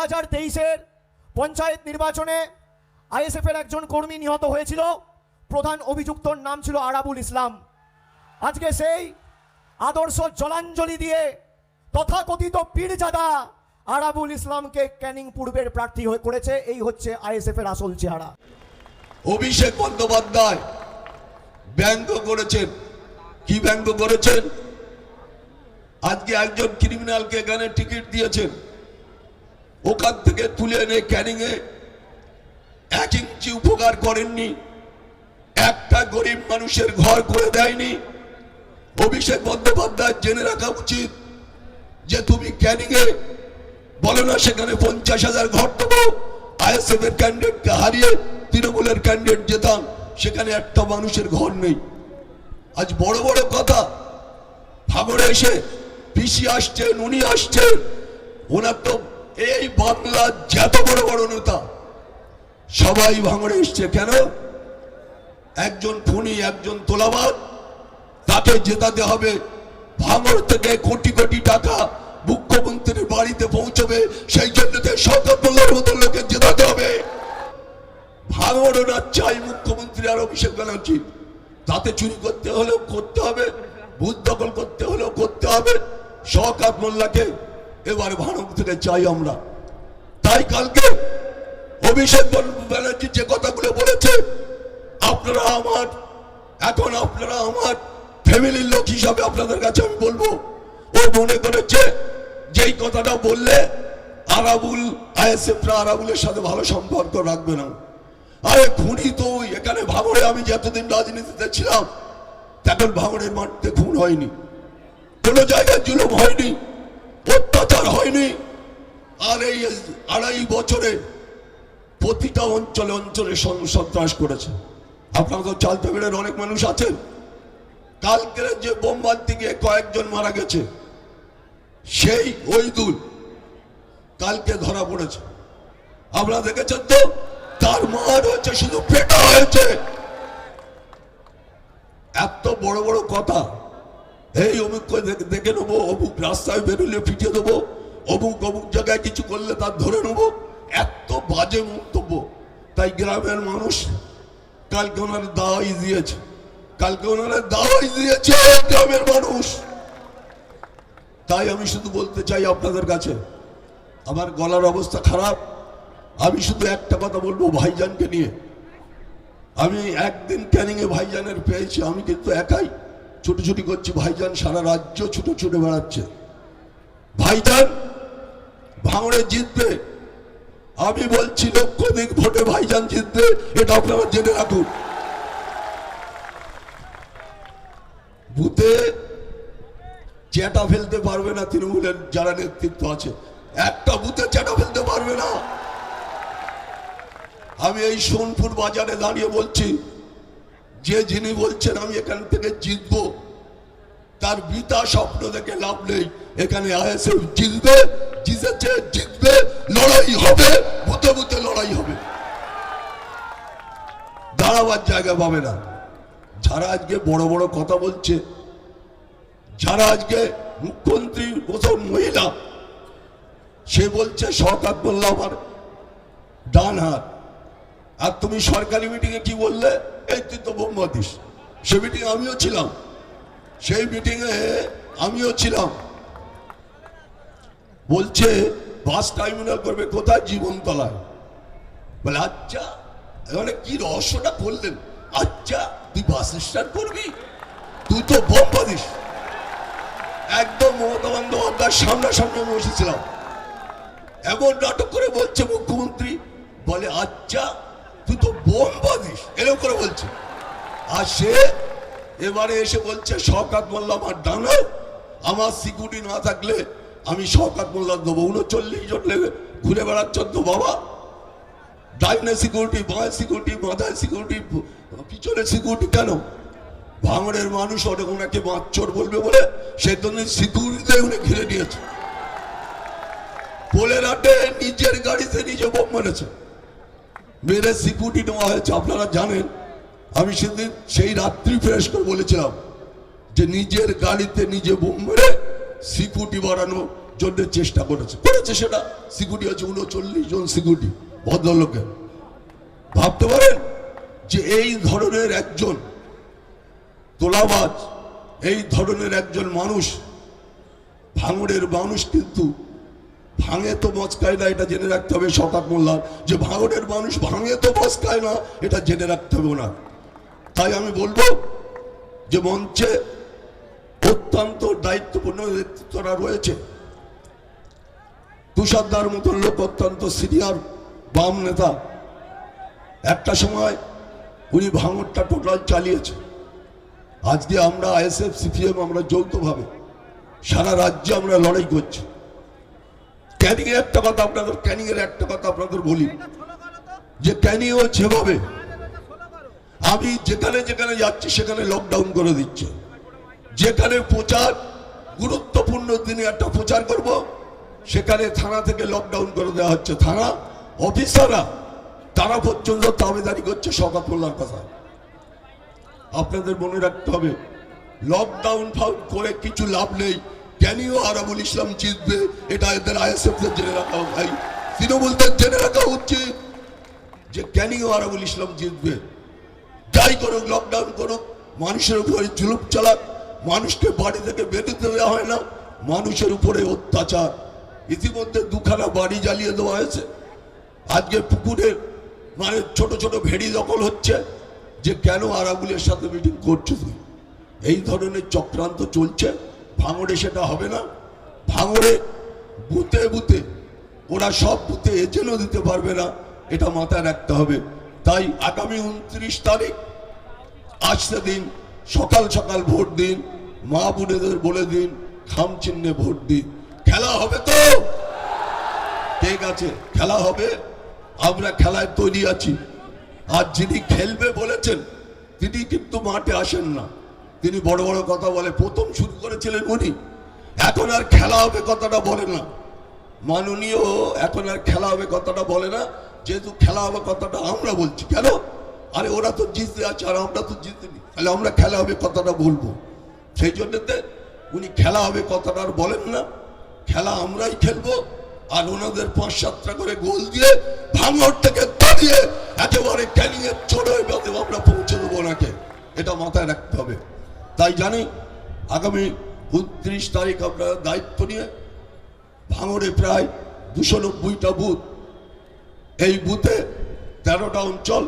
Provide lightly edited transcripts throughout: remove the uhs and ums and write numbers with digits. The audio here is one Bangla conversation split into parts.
2023-এর পঞ্চায়েত নির্বাচনে আইএসএফের একজন কর্মী নিহত হয়েছিল। প্রধান অভিযুক্তর নাম ছিল আরাবুল ইসলাম। আজকে সেই আদর্শ জলাঞ্জলি দিয়ে তথাকথিত পীরজাদা আরাবুল ইসলামকে ক্যানিং পূর্বের প্রার্থী করেছে। এই হচ্ছে আইএসএফের আসল চেহারা। অভিষেক বন্দ্যোপাধ্যায় ব্যঙ্গ করেছেন। কি ব্যঙ্গ করেছেন? আজকে একজন ক্রিমিনালকে এখানে টিকিট দিয়েছেন, ওখান থেকে তুলে এনে ক্যানিং এ 1 ইঞ্চি উপকার করেননি, একটা গরিব মানুষের ঘর করে দেয়নি। অভিষেক বন্দ্যোপাধ্যায় জেনে রাখা উচিত যে তুমি ক্যানিং এ বলো না সেখানে 50,000 ঘর দেবো। আইএসএফ এর ক্যান্ডিডেটকে হারিয়ে তৃণমূলের ক্যান্ডিডেট যেতাম, সেখানে একটা মানুষের ঘর নেই। আজ বড় বড় কথা ভাঙড়ে এসে পিসি আসছেন, উনি আসছেন, ওনার তো এই বাংলার যত বড় বড় নেতা সবাই ভাঙড়ে এসছে। কেন? একজন খুনি, একজন তোলাবাজ, তাকে জেতাতে হবে। ভাঙড় থেকে কোটি কোটি টাকা মুখ্যমন্ত্রীর বাড়িতে পৌঁছবে, সেই জন্য শওকত মোল্লার মতো লোকে জেতাতে হবে। ভাঙড় না চাই মুখ্যমন্ত্রী আর অভিষেক ব্যানার্জি, তাতে চুরি করতে হলেও করতে হবে, বুথ দখল করতে হলেও করতে হবে। শওকত মোল্লাকে এবার ভাঙড় থেকে চাই আমরা। তাই কালকে অভিষেক ব্যানার্জি যে কথাগুলো বলেছে, আপনারা আমার ফ্যামিলির লোক হিসাবে আপনাদের কাছে আমি বলবো, ও মনে করেছে যেই কথাটা বললে আইএসএফরা আরাবুলের সাথে ভালো সম্পর্ক রাখবে না। আরে খুনি তো এখানে ভাঙড়ে, আমি যতদিন রাজনীতিতে ছিলাম তখন ভাঙড়ের মাটিতে খুন হয়নি, কোন জায়গায় জুলুম হয়নি, অত্যাচার হয়নি। আর এই 2.5 বছরে প্রতিটা অঞ্চলে অঞ্চলে সন্ত্রাস করেছে। আপনারা তো চালতাবেড়ের অনেক মানুষ আছেন। কালকের যে বোমবাদ থেকে কয়েকজন মারা গেছে, সেই ওইদুল কালকে ধরা পড়েছে। আপনারা দেখেছেন তো, তার মার হয়েছে, শুধু পেটা হয়েছে। এত বড় বড় কথা, এই অমুক দেখে নেবো, অমুক রাস্তায় বেরোলে পিটিয়ে দেবো, অমুক অমুক জায়গায় কিছু করলে তার ধরে নেবো, এত বাজে মন্তব্য। তাই গ্রামের মানুষ কালকে ওনারা দাওয়াই দিয়েছে, গ্রামের মানুষ। তাই আমি শুধু বলতে চাই আপনাদের কাছে, আমার গলার অবস্থা খারাপ, আমি শুধু একটা কথা বলবো ভাইজানকে নিয়ে। আমি একদিন ক্যানিং এ ভাইজানের পেয়েছি, আমি কিন্তু একাই ছুটোছুটি করছি, ভাইজান সারা রাজ্য ছুটে বেড়াচ্ছে। ভাইজান ভাঙড়ে জিতবে, আমি বলছি লক্ষাধিক ভোটে ভাইজান জিতবে, এটা আপনারা জেনে রাখুন। বুথে চেটা ফেলতে পারবে না তৃণমূলের যারা নেতৃত্ব আছে, একটা বুথে চেটা ফেলতে পারবে না। আমি এই সোনপুর বাজারে দাঁড়িয়ে বলছি, যে যিনি বলছেন আমি এখান থেকে জিতবো, তার বৃথা স্বপ্ন দেখে লাভ নেই। এখানে আইএসএফ জিতবে, জিতবে, লড়াই হবে, বুথে বুথে লড়াই হবে, দাঁড়াবার জায়গা পাবে না। যারা আজকে বড় বড় কথা বলছে, যারা আজকে মুখ্যমন্ত্রী প্রথম মহিলা, সে বলছে শওকত মোল্লা আমার ডান হাত। আর তুমি সরকারি মিটিং এ কি বললে? এই তুই তো বোমা দিস। সে মিটিং আমিও ছিলাম, সেই মিটিং এ আমিও ছিলাম। বলছে বাস টার্মিনাল করবে কোথায়? জীবনতলায়। বলে আচ্ছা, মানে কি রহস্যটা বললেন? আচ্ছা তুই বাস স্ট্যান্ড করবি, তুই তো বোমা দিস। একদম মমতা বন্দ্যোপাধ্যায়ের সামনাসামনি বসেছিলাম, এমন নাটক করে বলছে মুখ্যমন্ত্রী, বলে আচ্ছা তুই তো বোমা দিস, এরকম করে বলছে। আর সে এবারে এসে বলছে শওকত মোল্লা আমার ডানা, আমার সিকিউরিটি না থাকলে আমি শওকত মোল্লা দেবো। 39 জন লেগে ঘুরে বেড়াচ্ছ তো বাবা, ডাইনে সিকিউরিটি, বাঁয়ে সিকিউরিটি, মাথায় সিকিউরিটি, পিছনে সিকিউরিটি। কেন? ভাঙড়ের মানুষ ওনাকে বাঁচচোর বলবে বলে সেই জন্য সিকিউরিটিতে উনি ঘিরে নিয়েছে। পোলেরহাটে নিজের গাড়িতে নিজে বোম মেরেছে, মেরে সিকিউরিটি নেওয়া হয়েছে। আপনারা জানেন, আমি সেদিন সেই রাত্রি ফ্রেশ করে বলেছিলাম যে নিজের গাড়িতে নিজে বোম মেরে সিকিউরিটি বাড়ানো জন্য চেষ্টা করেছে সেটা সিকিউরিটি আছে 39 জন সিকিউরিটি ভদ্রলোকের। ভাবতে পারেন যে এই ধরনের একজন তোলাবাজ, এই ধরনের একজন মানুষ, ভাঙড়ের মানুষ কিন্তু ভাঙে তো মচকায় না, এটা জেনে রাখতে হবে শওকত মোল্লার, যে ভাঙড়ের মানুষ ভাঙে তো মচকায় না, এটা জেনে রাখতে হবে ওনার। তাই আমি বলবো যে মঞ্চে অত্যন্ত দায়িত্বপূর্ণ নেতৃত্বরা রয়েছে। তুষারদার মতন লোক অত্যন্ত সিনিয়র বাম নেতা, একটা সময় উনি ভাঙড়টা টোটাল চালিয়েছে। আজকে আমরা আইএসএফ সিপিএম আমরা যৌথভাবে সারা রাজ্যে আমরা লড়াই করছি। ক্যানিং এর একটা কথা আপনাদের বলি, যে ক্যানিংও যেভাবে আমি যেখানে যেখানে যাচ্ছি সেখানে লকডাউন করে দিচ্ছে। যেখানে প্রচার গুরুত্বপূর্ণ দিনে একটা প্রচার করব, সেখানে থানা থেকে লকডাউন করে দেওয়া হচ্ছে। থানা অফিসাররা তারা পর্যন্ত দাবিদারি করছে শওকত মোল্লার কথা। আপনাদের মনে রাখতে হবে, লকডাউন ফাউল করে কিছু লাভ নেই। ক্যানিও আরাবুল ইসলাম জিতবে, এটা এদের আইএসএফদের জেনে রাখা, ভাই তৃণমূলদের জেনে রাখা উচিত যে ক্যানিও আরাবুল ইসলাম জিতবে। যাই করুক, লকডাউন করুক, মানুষের উপরে জুলুম চালাক, মানুষকে বাড়ি থেকে বেরোতে দেওয়া হয় না, মানুষের উপরে অত্যাচার। ইতিমধ্যে 2খানা বাড়ি জ্বালিয়ে দেওয়া হয়েছে। আজকে পুকুরের মানে ছোট ছোট ভেড়ি দখল হচ্ছে, যে কেন আরাবুলের সাথে মিটিং করছে তুই। এই ধরনের চক্রান্ত চলছে। ভাঙড়ে সেটা হবে না। ভাঙড়ে বুথে বুথে ওরা সব বুথে এজেন্টও দিতে পারবে না, এটা মাথায় রাখতে হবে। তাই আগামী 29 তারিখ আসতে দিন, সকাল সকাল ভোট দিন, মা বোনেদের বলে দিন খাম চিহ্নে ভোট দিন। খেলা হবে তো? ঠিক আছে, খেলা হবে, আমরা খেলায় তৈরি আছি। আর যিনি খেলবে বলেছেন তিনি কিন্তু মাঠে আসেন না, তিনি বড় বড় কথা বলে। প্রথম শুরু করেছিলেন উনি, এখন আর খেলা হবে কথাটা বলে না। মাননীয় এখন আর খেলা হবে কথাটা বলে না, যেহেতু খেলা হবে কথাটা আমরা বলছি। কেন? আরে ওরা তো জিততে আছে আর আমরা তো জিতিনি, তাহলে আমরা খেলা হবে কথাটা বলবো। সেই জন্যতে উনি খেলা হবে কথাটা আর বলেন না, খেলা আমরাই খেলবো। আর ওনাদের 5-7টা করে গোল দিয়ে ভাঙড় থেকে দাঁড়িয়ে একেবারে ক্যানিং এর চড়োয় বাদে আমরা পৌঁছে দেবো ওনাকে, এটা মাথায় রাখতে হবে। তাই জানি আগামী 29 তারিখ আমরা দায়িত্ব নিয়ে ভাঙড়ে প্রায় 290টা বুথ, এই বুথে 13টা অঞ্চল,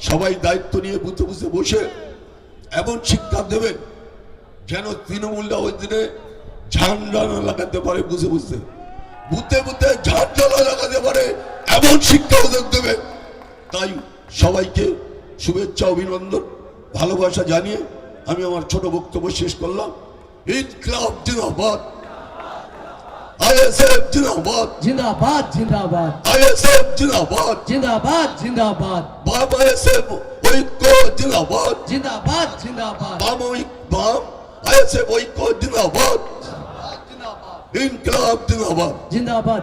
সবাই দায়িত্ব নিয়ে বুথে বুঝে বসে এমন শিক্ষা দেবেন যেন তৃণমূলরা ওই দিনে ঝান্ডা না লাগাতে পারে। বুঝে বুঝতে বুথে বুথে ঝান্ডা না লাগাতে পারে এমন শিক্ষা ওদের দেবে। তাই সবাইকে শুভেচ্ছা, অভিনন্দন, ভালোবাসা জানিয়ে আমি আমার ছোট বক্তব্য শেষ করলাম। ইনকলাব জিন্দাবাদ, আইএসএফ জিন্দাবাদ, जिंदाबाद जिंदाबाद আইএসএফ জিন্দাবাদ, जिंदाबाद जिंदाबाद বাম আইএসএফ ঐক্য জিন্দাবাদ, जिंदाबाद जिंदाबाद বাম আইএসএফ ঐক্য জিন্দাবাদ, ইনকলাব জিন্দাবাদ। जिंदाबाद